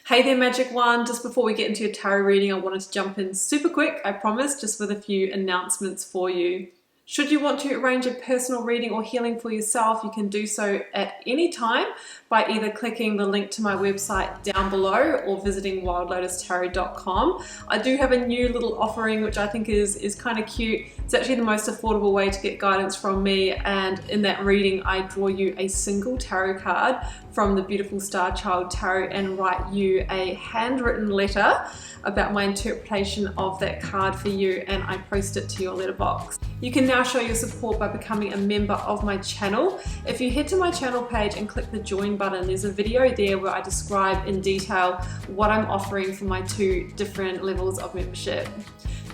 Hey there, Magic One. Just before we get into your tarot reading, I wanted to jump in super quick, I promise, just with a few announcements for you. Should you want to arrange a personal reading or healing for yourself, you can do so at any time by either clicking the link to my website down below or visiting wildlotustarot.com. I do have a new little offering which I think is kind of cute. It's actually the most affordable way to get guidance from me, and in that reading I draw you a single tarot card from the beautiful Star Child Tarot and write you a handwritten letter about my interpretation of that card for you, and I post it to your letterbox. You can now show your support by becoming a member of my channel. If you head to my channel page and click the join button, there's a video there where I describe in detail what I'm offering for my two different levels of membership.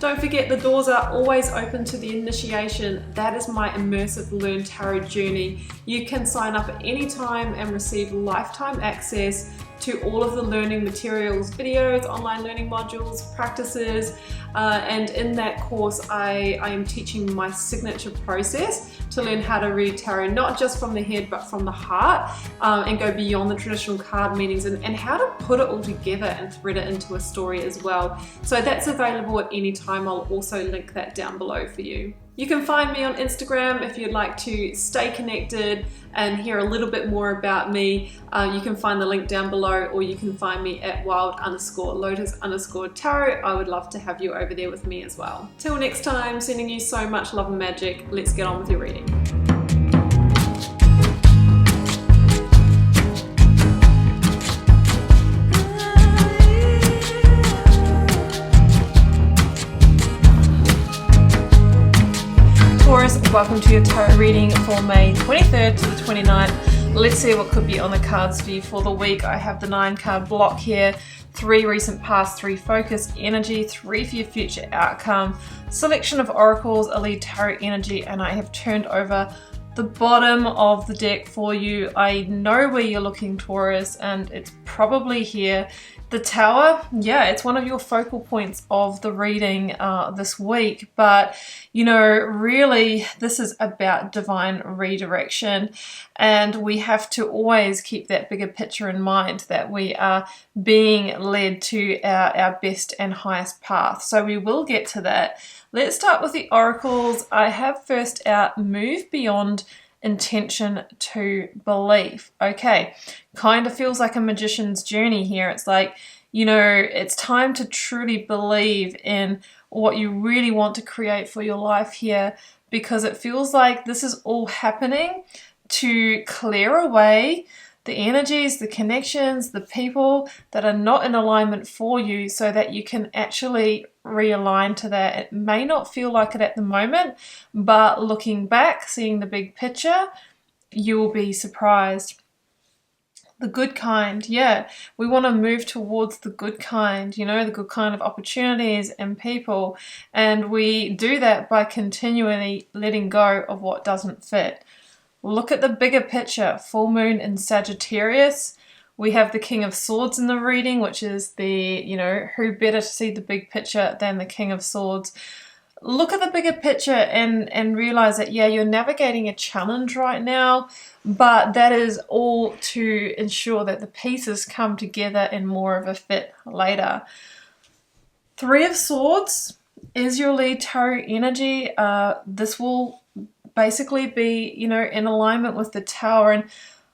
Don't forget, the doors are always open to the initiation. That is my immersive Learn Tarot journey. You can sign up at any time and receive lifetime access to all of the learning materials, videos, online learning modules, practices, and in that course I am teaching my signature process to learn how to read tarot, not just from the head but from the heart, and go beyond the traditional card meanings, and how to put it all together and thread it into a story as well. So that's available at any time. I'll also link that down below for you. You can find me on Instagram if you'd like to stay connected and hear a little bit more about me. You can find the link down below, or you can find me at wild_lotus_tarot. I would love to have you over there with me as well. Till next time, sending you so much love and magic. Let's get on with your reading. Taurus, welcome to your tarot reading for May 23rd to the 29th. Let's see what could be on the cards for you for the week. I have the 9-card block here, 3 recent past, 3 focus energy, 3 for your future outcome, selection of oracles, a lead tarot energy, and I have turned over the bottom of the deck for you. I know where you're looking, Taurus, and it's probably here. The Tower, yeah, it's one of your focal points of the reading this week, but you know, really this is about divine redirection, and we have to always keep that bigger picture in mind, that we are being led to our best and highest path. So we will get to that. Let's start with the oracles. I have first out, move beyond intention to belief. Okay, kind of feels like a magician's journey here. It's like, you know, it's time to truly believe in what you really want to create for your life here, because it feels like this is all happening to clear away the energies, the connections, the people that are not in alignment for you, so that you can actually realign to that. It may not feel like it at the moment, but looking back, seeing the big picture, you will be surprised. The good kind, yeah, we want to move towards the good kind, you know, the good kind of opportunities and people, and we do that by continually letting go of what doesn't fit. Look at the bigger picture. Full moon in Sagittarius. We have the King of Swords in the reading, which is the, you know, who better to see the big picture than the King of Swords. Look at the bigger picture and realize that, yeah, you're navigating a challenge right now, but that is all to ensure that the pieces come together in more of a fit later. 3 of Swords is your lead tarot energy. This will basically be, you know, in alignment with the Tower, and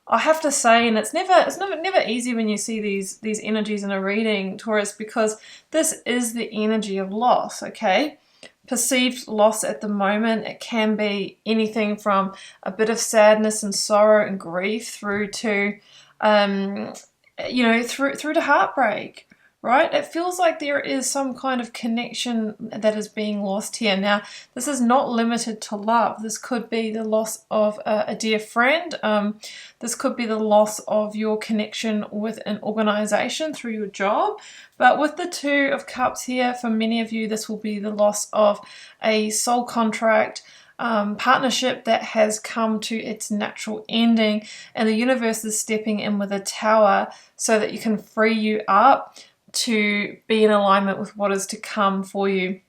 I have to say, and it's never easy when you see these energies in a reading, Taurus, because this is the energy of loss. Okay, perceived loss at the moment. It can be anything from a bit of sadness and sorrow and grief through to you know, through to heartbreak. Right? It feels like there is some kind of connection that is being lost here. Now, this is not limited to love. This could be the loss of a dear friend. This could be the loss of your connection with an organization through your job. But with the 2 of Cups here, for many of you, this will be the loss of a soul contract, partnership that has come to its natural ending, and the universe is stepping in with a Tower so that you can free you up to be in alignment with what is to come for you.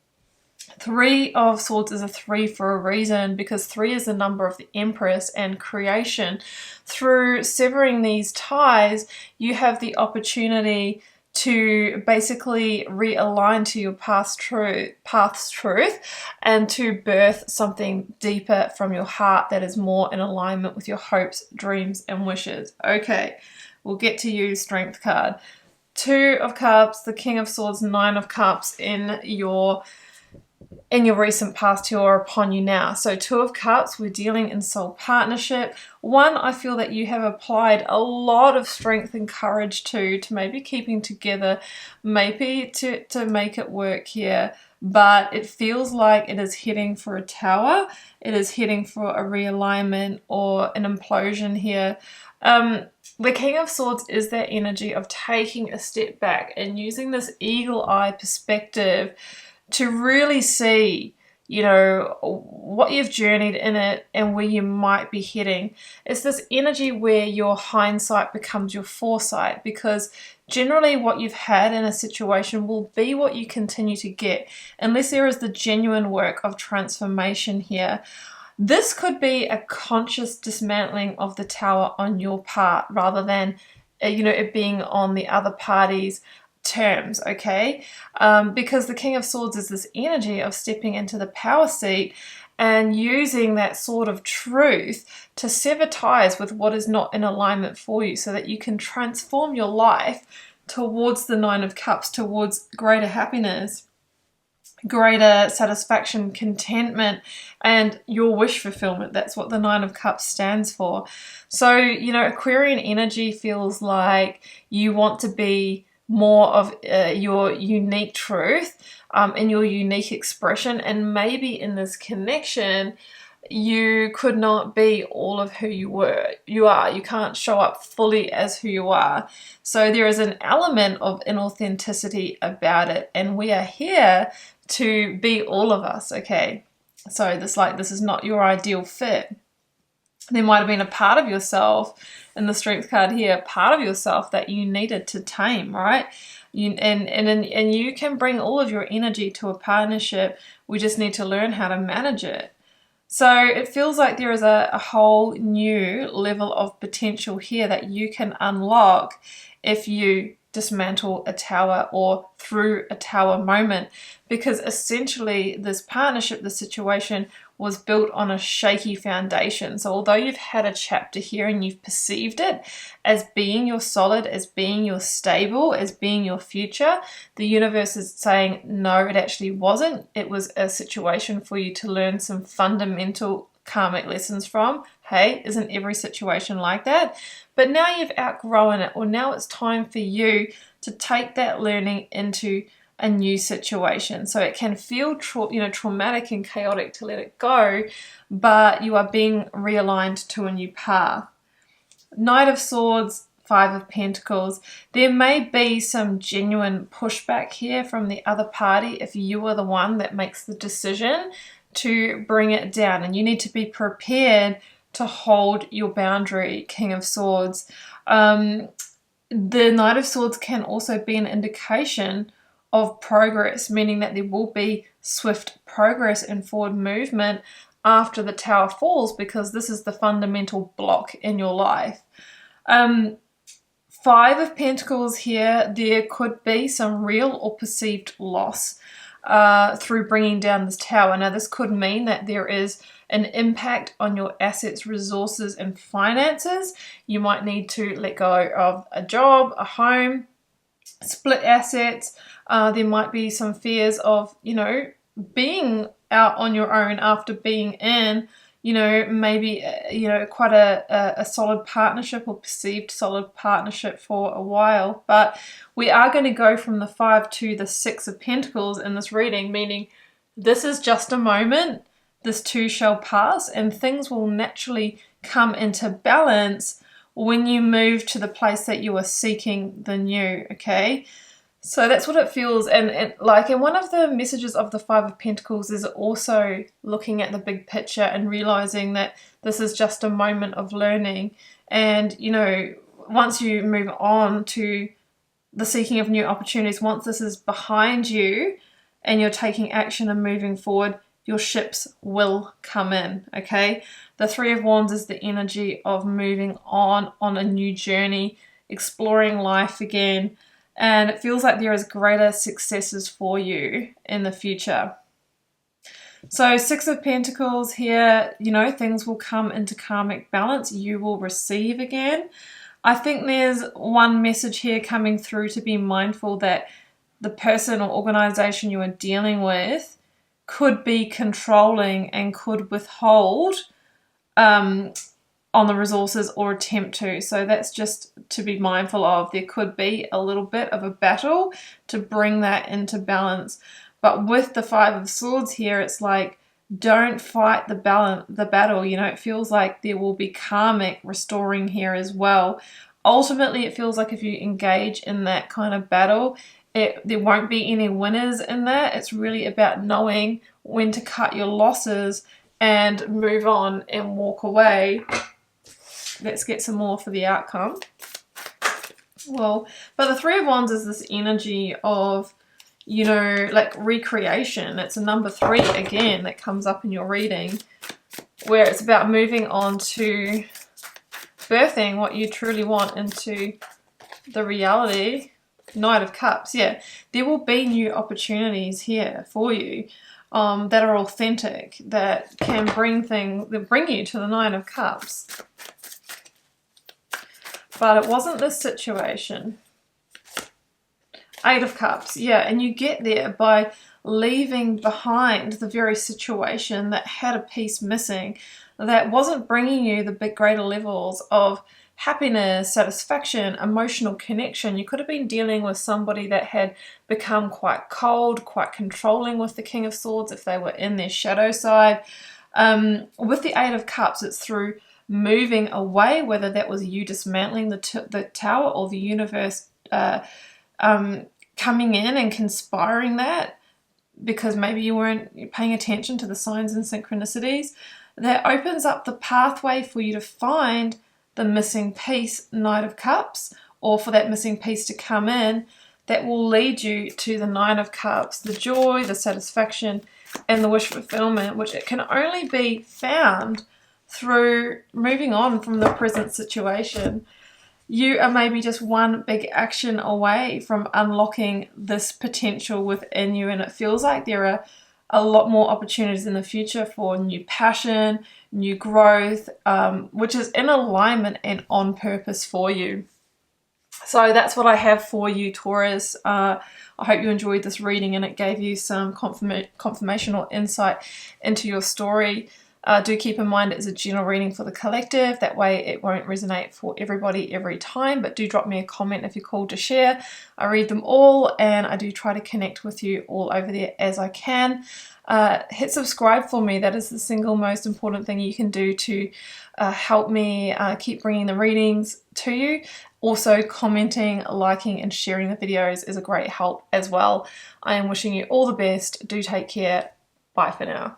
3 of Swords is a 3 for a reason, because 3 is the number of the Empress and creation. Through severing these ties, you have the opportunity to basically realign to your path's truth, and to birth something deeper from your heart that is more in alignment with your hopes, dreams, and wishes. Okay, we'll get to you, Strength card. Two of Cups, the King of Swords, Nine of Cups in your recent past who are upon you now. So Two of Cups, we're dealing in soul partnership. One, I feel that you have applied a lot of strength and courage to maybe keeping together, maybe to make it work here, but it feels like it is heading for a tower. It is heading for a realignment or an implosion here. The King of Swords is that energy of taking a step back and using this eagle eye perspective to really see, you know, what you've journeyed in it and where you might be heading. It's this energy where your hindsight becomes your foresight, because generally what you've had in a situation will be what you continue to get, unless there is the genuine work of transformation here. This could be a conscious dismantling of the tower on your part, rather than, you know, it being on the other party's terms, okay? Because the King of Swords is this energy of stepping into the power seat and using that sword of truth to sever ties with what is not in alignment for you, so that you can transform your life towards the Nine of Cups, towards greater happiness, greater satisfaction, contentment, and your wish fulfillment. That's what the Nine of Cups stands for. So, you know, Aquarian energy feels like you want to be more of your unique truth and your unique expression, and maybe in this connection you could not be all of who you are. You can't show up fully as who you are. So there is an element of inauthenticity about it, and we are here to be all of us, okay? So this is not your ideal fit. There might have been a part of yourself in the Strength card here, part of yourself that you needed to tame, right? And you can bring all of your energy to a partnership. We just need to learn how to manage it. So it feels like there is a whole new level of potential here that you can unlock if you dismantle a tower or through a tower moment, because essentially this partnership, the situation was built on a shaky foundation. So although you've had a chapter here and you've perceived it as being your solid, as being your stable, as being your future, the universe is saying, no, it actually wasn't. It was a situation for you to learn some fundamental karmic lessons from. Hey, isn't every situation like that? But now you've outgrown it, or now it's time for you to take that learning into a new situation. So it can feel traumatic and chaotic to let it go, but you are being realigned to a new path. Knight of Swords, Five of Pentacles. There may be some genuine pushback here from the other party if you are the one that makes the decision to bring it down, and you need to be prepared to hold your boundary, King of Swords. The Knight of Swords can also be an indication of progress, meaning that there will be swift progress and forward movement after the tower falls, because this is the fundamental block in your life. Five of Pentacles here, there could be some real or perceived loss through bringing down this tower. Now, this could mean that there is an impact on your assets, resources, and finances. You might need to let go of a job, a home, split assets. There might be some fears of, being out on your own after being in, maybe, quite a solid partnership or perceived solid partnership for a while. But we are going to go from the 5 to the 6 of Pentacles in this reading, meaning this is just a moment. This too shall pass, and things will naturally come into balance when you move to the place that you are seeking the new, okay? So that's what it feels. And one of the messages of the Five of Pentacles is also looking at the big picture and realizing that this is just a moment of learning. And, once you move on to the seeking of new opportunities, once this is behind you and you're taking action and moving forward, your ships will come in, okay? The Three of Wands is the energy of moving on a new journey, exploring life again, and it feels like there is greater successes for you in the future. So 6 of Pentacles here, you know, things will come into karmic balance. You will receive again. I think there's one message here coming through to be mindful that the person or organization you are dealing with could be controlling and could withhold on the resources or attempt to. So that's just to be mindful of. There could be a little bit of a battle to bring that into balance. But with the 5 of Swords here, it's like, don't fight the battle. You know, it feels like there will be karmic restoring here as well. Ultimately, it feels like if you engage in that kind of battle, there won't be any winners in that. It's really about knowing when to cut your losses and move on and walk away. Let's get some more for the outcome. Well, but the 3 of Wands is this energy of, you know, like recreation. It's a number 3 again that comes up in your reading, where it's about moving on to birthing what you truly want into the reality. Knight of Cups, yeah. There will be new opportunities here for you that are authentic, that can bring you to the 9 of Cups. But it wasn't this situation. 8 of Cups, yeah, and you get there by leaving behind the very situation that had a piece missing, that wasn't bringing you the greater levels of happiness, satisfaction, emotional connection. You could have been dealing with somebody that had become quite cold, quite controlling with the King of Swords if they were in their shadow side. With the 8 of Cups, it's through moving away, whether that was you dismantling the tower or the universe coming in and conspiring that, because maybe you weren't paying attention to the signs and synchronicities. That opens up the pathway for you to find the missing piece, Knight of Cups, or for that missing piece to come in, that will lead you to the 9 of Cups, the joy, the satisfaction, and the wish fulfillment, which it can only be found through moving on from the present situation. You are maybe just one big action away from unlocking this potential within you, and it feels like there are a lot more opportunities in the future for new passion, new growth, which is in alignment and on purpose for you. So that's what I have for you, Taurus. I hope you enjoyed this reading and it gave you some confirmation or insight into your story. Do keep in mind it's a general reading for the collective. That way it won't resonate for everybody every time, but do drop me a comment if you're called to share. I read them all and I do try to connect with you all over there as I can. Hit subscribe for me. That is the single most important thing you can do to help me keep bringing the readings to you. Also, commenting, liking and sharing the videos is a great help as well. I am wishing you all the best. Do take care. Bye for now.